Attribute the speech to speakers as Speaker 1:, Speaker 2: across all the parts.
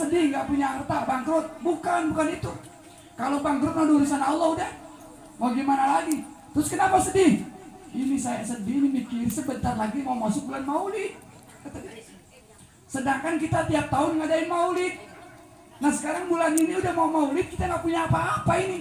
Speaker 1: sedih nggak punya harta, bangkrut? Bukan itu. Kalau bangkrut mah urusan Allah udah. Mau gimana lagi? Terus kenapa sedih? Ini saya sedih, ini mikir sebentar lagi mau masuk bulan Maulid. Sedangkan kita tiap tahun ngadain Maulid. Nah sekarang bulan ini udah mau Maulid, kita nggak punya apa-apa ini.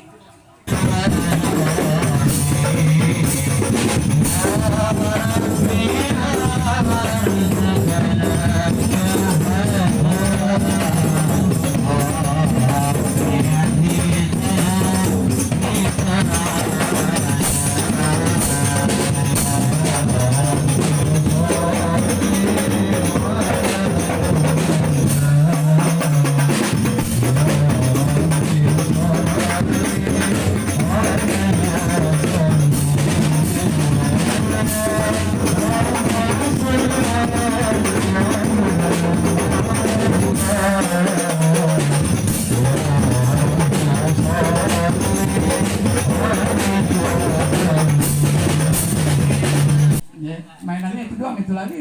Speaker 1: Mainannya itu doang, itu lagi.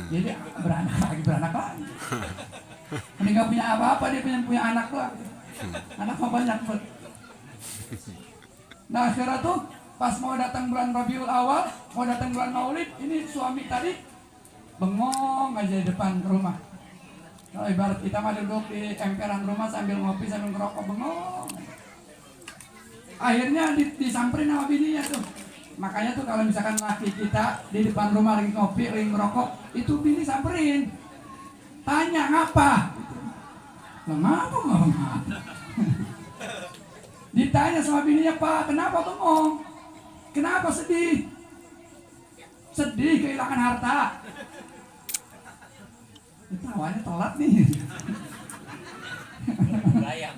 Speaker 1: Jadi beranak lagi. Ini nggak punya apa-apa, dia punya anak doang. Anak mah banyak banget. Nah akhirnya tuh pas mau datang bulan Rabiul Awal, mau datang bulan Maulid, ini suami tadi bengong aja di depan rumah. Kalau ibarat kita mah duduk di emperan rumah sambil ngopi sambil ngerokok, bengong. Akhirnya disamperin sama bininya tuh. Makanya tuh kalau misalkan laki kita di depan rumah lagi ngopi, lagi ngerokok, itu bini samperin. Tanya ngapa? Ngapa? Ditanya sama bininya, Pak, kenapa bengong? Kenapa sedih? Sedih kehilangan harta. Itu awalnya telat nih. Berbayang.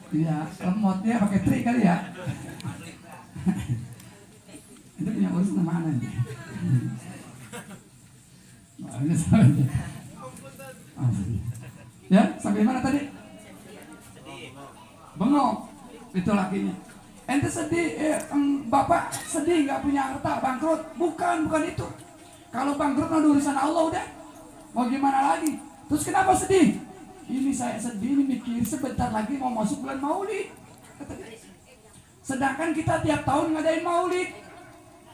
Speaker 1: Iya, lemotnya pakai trik kali ya. Itu punya urusan mana nih? Ini saja. Ya, sampai mana tadi? Bengong. Itu lakinya. Ente sedih, bapak sedih nggak punya harta, bangkrut? Bukan itu. Kalau bangkrut mah urusan Allah udah. Mau gimana lagi? Terus kenapa sedih? Ini saya sedih, ini mikir sebentar lagi mau masuk bulan Maulid. Sedangkan kita tiap tahun ngadain Maulid.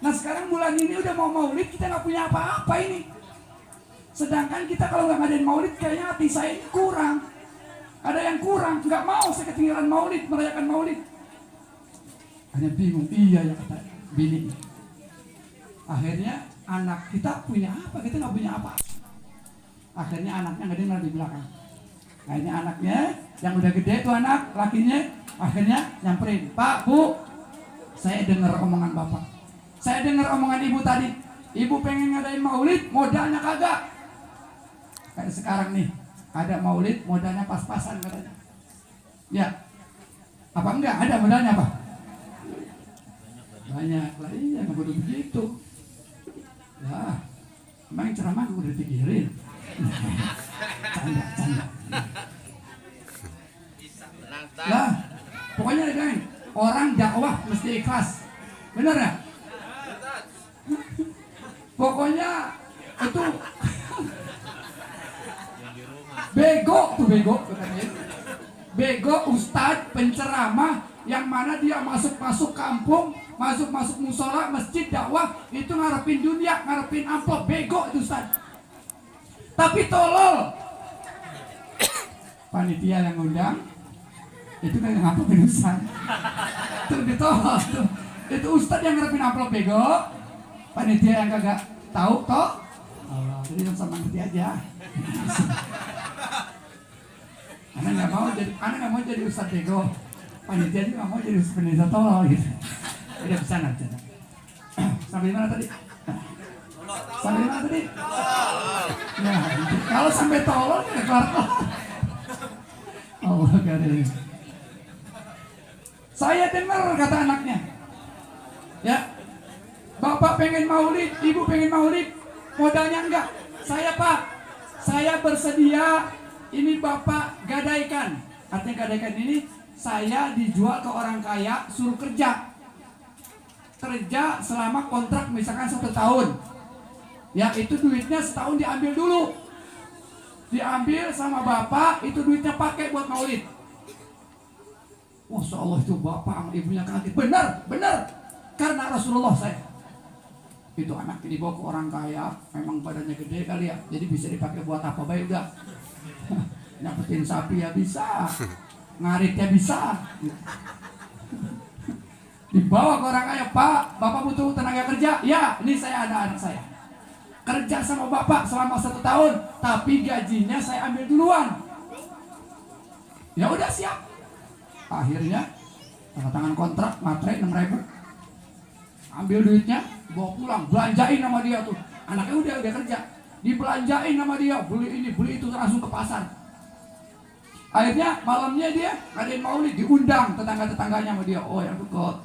Speaker 1: Nah sekarang bulan ini udah mau Maulid, kita nggak punya apa-apa ini. Sedangkan kita kalau nggak ngadain Maulid, kayaknya hati saya kurang. Ada yang kurang, nggak mau saya ketinggalan Maulid, merayakan Maulid. Hanya bingung, iya ya kata bini. Akhirnya anak kita punya apa, kita nggak punya apa. Akhirnya anaknya nggak dengar di belakang. Akhirnya anaknya yang udah gede tuh anak, lakinya, akhirnya nyamperin, Pak, Bu, saya dengar omongan bapak. Saya dengar omongan ibu tadi. Ibu pengen ngadain Maulid, modalnya kagak. Kayak sekarang nih, ada Maulid, modalnya pas-pasan katanya. Ya, apa enggak? Ada modalnya apa? Banyak lah, iya nggak boleh begitu. Lah, emang ceramah gue udah dipikirin. Canda. Lah, pokoknya kan orang dakwah mesti ikhlas, bener ya? Pokoknya itu bego katanya. Bego ustadz penceramah yang mana dia masuk kampung, masuk musola, masjid, dakwah, itu ngarepin dunia, ngarepin amplop. Bego itu ustadz. Tapi tolol. Panitia yang ngundang itu kan yang amplopin ustadz. Itu ditolol tuh. Itu ustadz yang ngarepin amplop, bego. Panitia yang kagak tahu toh. Allah, jadi sama ngerti aja. Anak nggak mau jadi ustadz bego. Panitia juga nggak mau jadi panitia tolol gitu. Udah bisa aja. Sampai mana tadi? Ya, kalau sampai tolol ya kelar. Allah karim. Saya dengar kata anaknya. Ya. Bapak pengen Maulid, ibu pengen Maulid, modalnya enggak. Saya Pak, saya bersedia. Ini Bapak gadaikan. Artinya gadaikan ini saya dijual ke orang kaya, suruh kerja selama kontrak misalkan 1 tahun. Ya itu duitnya setahun diambil dulu. diambil sama bapak, itu duitnya pakai buat maulid. Masya Allah, itu bapak sama ibunya kaget. Benar, benar. Karena Rasulullah saya. Itu anak dibawa ke orang kaya, memang badannya gede kali ya, jadi bisa dipakai buat apa baik udah. Nyapetin sapi ya bisa, ngaritnya bisa. Dibawa ke orang kaya, Pak, bapak butuh tenaga kerja? Ya, ini saya ada anak saya. Kerja sama bapak selama 1 tahun, tapi gajinya saya ambil duluan. Ya udah siap. Akhirnya tanda tangan kontrak, materai 6.000. Ambil duitnya, bawa pulang, belanjain sama dia tuh. Anaknya udah kerja, dibelanjain sama dia, beli ini, beli itu, langsung ke pasar. Akhirnya malamnya dia ngadain maulid, diundang tetangga-tetangganya sama dia. Oh yang dekat,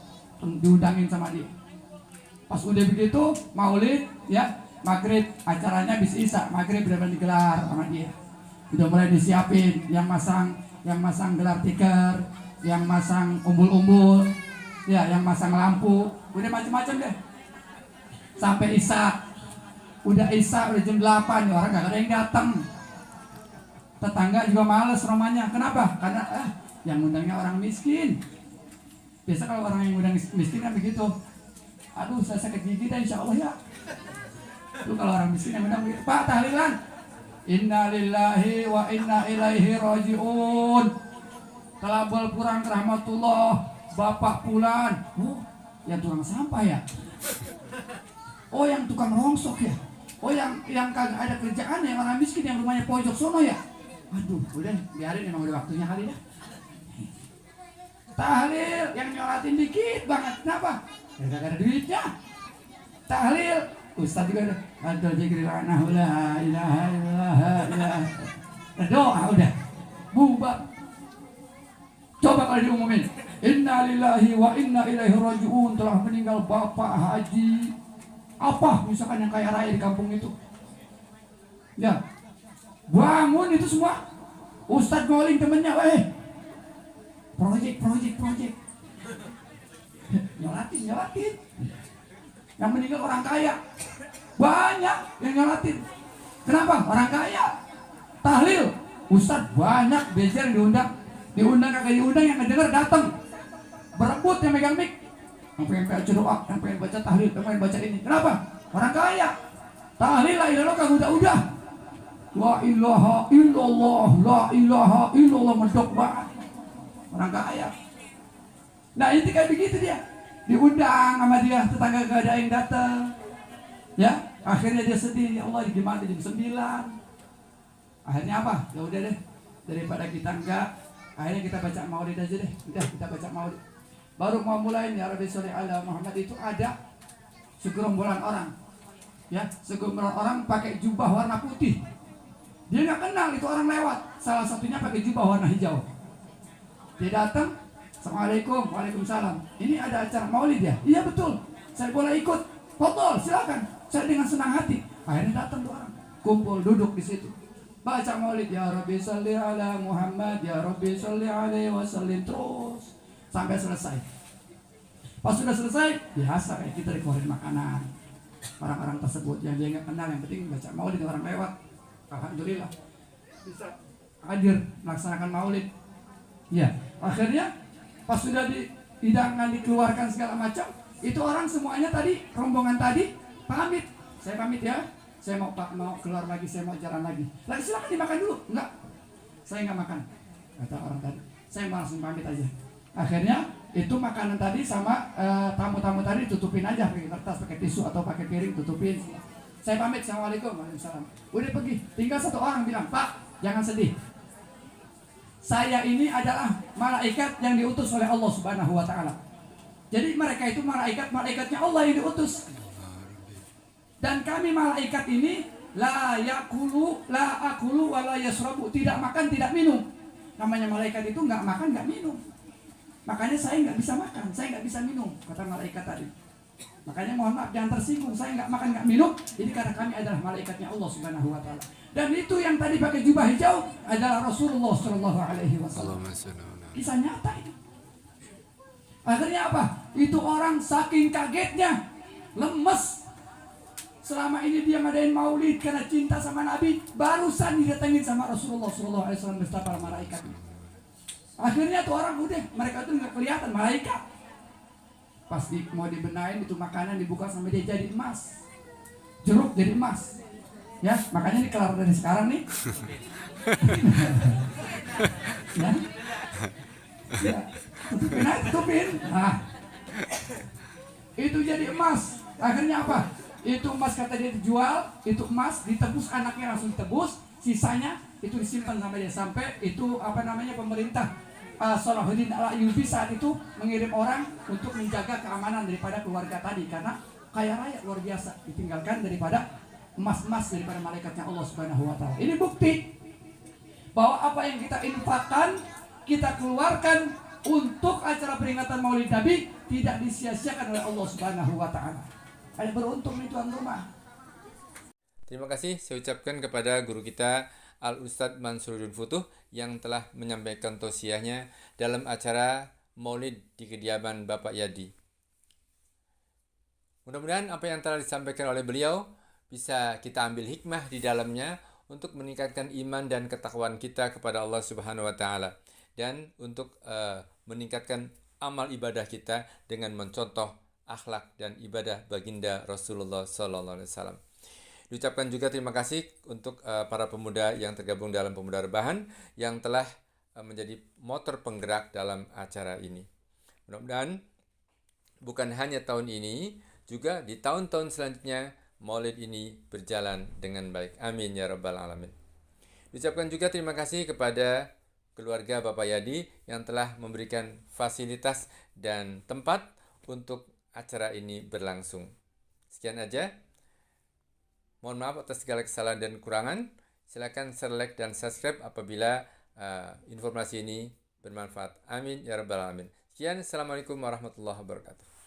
Speaker 1: diundangin sama dia. Pas udah begitu maulid ya, maghrib acaranya bis isya, maghrib benar-benar digelar sama dia. Udah mulai disiapin, yang masang gelar tikar, yang masang umbul-umbul, ya, yang masang lampu, udah macam-macam deh. Sampai isya, udah jam 8, ya orang gak ada yang datang. Tetangga juga males rumahnya. Kenapa? Karena yang undangnya orang miskin. Biasa kalau orang yang undang miskin kan begitu. Aduh, saya sakit gigi dah insya Allah ya. Itu kalau orang miskin yang undang begitu. Pak, tahlilan. Inna lillahi wa inna ilaihi raji'un. Telah berkurang ke rahmatullah. Bapak Fulan. Oh, yang tukang sampah ya. Oh, yang tukang rongsok ya. Oh, yang kagak ada kerjaan ya, orang miskin yang rumahnya pojok sono ya. Aduh, udah biarin, emang udah waktunya kali ya. Tahlil yang nyolatin dikit banget. Kenapa? Ya gak ada duitnya. Tahlil Ustaz juga ada. Aduh, jikril anahu la ilaha illallah. Doa udah bubar. Coba kalau diumumin, inna lillahi wa inna ilaihi raji'un, telah meninggal Bapak Haji apa misalkan yang kaya raya di kampung itu. Ya, bangun itu semua. Ustadz ngoling temennya, project. Nyolatin. Yang meninggal orang kaya, banyak yang nyolatin. Kenapa? Orang kaya. Tahlil, Ustadz banyak bejer yang diundang kagak diundang, yang ngedenger datang, berebut yang megang mic, yang pengen baca doa, yang pengen baca tahlil, yang pengen baca ini. Kenapa? Orang kaya. Tahlil la ilaha illallah udah. La ilaha illallah, la ilaha illallah, mendok banget. Orang kaya. Nah ini kayak begitu dia. Diundang sama dia, tetangga gak ada yang datang. Ya, akhirnya dia sedih, ya Allah gimana jam 9. Akhirnya apa? Ya udah deh, daripada kita enggak, akhirnya kita baca maulid aja deh. Udah, kita baca maulid. Baru mau mulai ya Rabbi sholli ala Muhammad, itu ada segerombolan orang. Ya, segerombolan orang pakai jubah warna putih. Dia nggak kenal itu orang lewat. Salah satunya pakai jubah warna hijau. Dia datang, Assalamualaikum, waalaikumsalam. Ini ada acara maulid ya? Iya betul. Saya boleh ikut? Fadhol, silakan. Saya dengan senang hati. Akhirnya datang dua orang, kumpul duduk di situ. Baca maulid, ya Rabbi sholli ala Muhammad, ya Rabbi sholli alaihi wasallim, terus sampai selesai. Pas sudah selesai, biasa kayak kita dikeluarin makanan. Orang-orang tersebut yang dia nggak kenal, yang penting baca maulid, orang lewat. Alhamdulillah bisa hadir melaksanakan maulid. Ya, akhirnya pas sudah hidangan dikeluarkan segala macam, itu orang semuanya tadi, rombongan tadi pamit. Saya pamit ya. Saya mau keluar lagi, saya mau jalan lagi. Lagi silakan dimakan dulu. Enggak. Saya enggak makan. Kata orang tadi. Saya langsung pamit aja. Akhirnya itu makanan tadi sama tamu-tamu tadi tutupin aja pakai kertas, pakai tisu atau pakai piring, tutupin. Saya pamit, assalamualaikum, waalaikumsalam. Udah pergi. Tinggal satu orang bilang, Pak, jangan sedih. Saya ini adalah malaikat yang diutus oleh Allah Subhanahu wa Ta'ala. Jadi mereka itu malaikatnya Allah yang diutus. Dan kami malaikat ini la yakulu, la akulu, wa la yasrabu, tidak makan, tidak minum. Namanya malaikat itu nggak makan, nggak minum. Makanya saya nggak bisa makan, saya nggak bisa minum, kata malaikat tadi. Makanya mohon maaf jangan tersinggung, saya nggak makan, nggak minum. Ini karena kami adalah malaikatnya Allah Subhanahu wa Ta'ala. Dan itu yang tadi pakai jubah hijau adalah Rasulullah Shallallahu Alaihi Wasallam. Kisah nyata itu. Akhirnya apa? Itu orang saking kagetnya, lemes, Selama ini dia ngadain maulid karena cinta sama Nabi, barusan didatengin sama Rasulullah SAW beserta para malaikat. Akhirnya tuh orang udah, mereka tuh nggak kelihatan malaikat. Pas mau dibenahin itu makanan dibuka sampai dia jadi emas, jeruk jadi emas. Ya, makanya ini kelar dari sekarang nih. Ya, ya, tutupin. Nah, itu jadi emas. Akhirnya apa? Itu emas kata dia dijual, itu emas ditebus, anaknya langsung ditebus, sisanya itu disimpan sampai itu apa namanya pemerintah Salahuddin Al-Ayyubi saat itu mengirim orang untuk menjaga keamanan daripada keluarga tadi karena kaya raya luar biasa, ditinggalkan daripada emas-emas daripada malaikatnya Allah Subhanahu wa taala. Ini bukti bahwa apa yang kita infakkan, kita keluarkan untuk acara peringatan Maulid Nabi tidak disia-siakan oleh Allah Subhanahu wa taala. Ada beruntung nih tuan rumah.
Speaker 2: Terima kasih saya ucapkan kepada guru kita Al-Ustadz Mansuruddin Futuh yang telah menyampaikan tausiahnya dalam acara Maulid di kediaman Bapak Yadi. Mudah-mudahan apa yang telah disampaikan oleh beliau bisa kita ambil hikmah di dalamnya untuk meningkatkan iman dan ketakwaan kita kepada Allah Subhanahu wa taala dan untuk meningkatkan amal ibadah kita dengan mencontoh akhlak dan ibadah baginda Rasulullah sallallahu alaihi wasallam. Diucapkan juga terima kasih untuk para pemuda yang tergabung dalam Pemuda Rebahan yang telah menjadi motor penggerak dalam acara ini. Mudah-mudahan bukan hanya tahun ini, juga di tahun-tahun selanjutnya Maulid ini berjalan dengan baik. Amin ya rabbal alamin. Diucapkan juga terima kasih kepada keluarga Bapak Yadi yang telah memberikan fasilitas dan tempat untuk acara ini berlangsung. Sekian aja. Mohon maaf atas segala kesalahan dan kekurangan. Silakan like dan subscribe apabila informasi ini bermanfaat. Amin ya rabbal alamin. Sekian, assalamualaikum warahmatullahi wabarakatuh.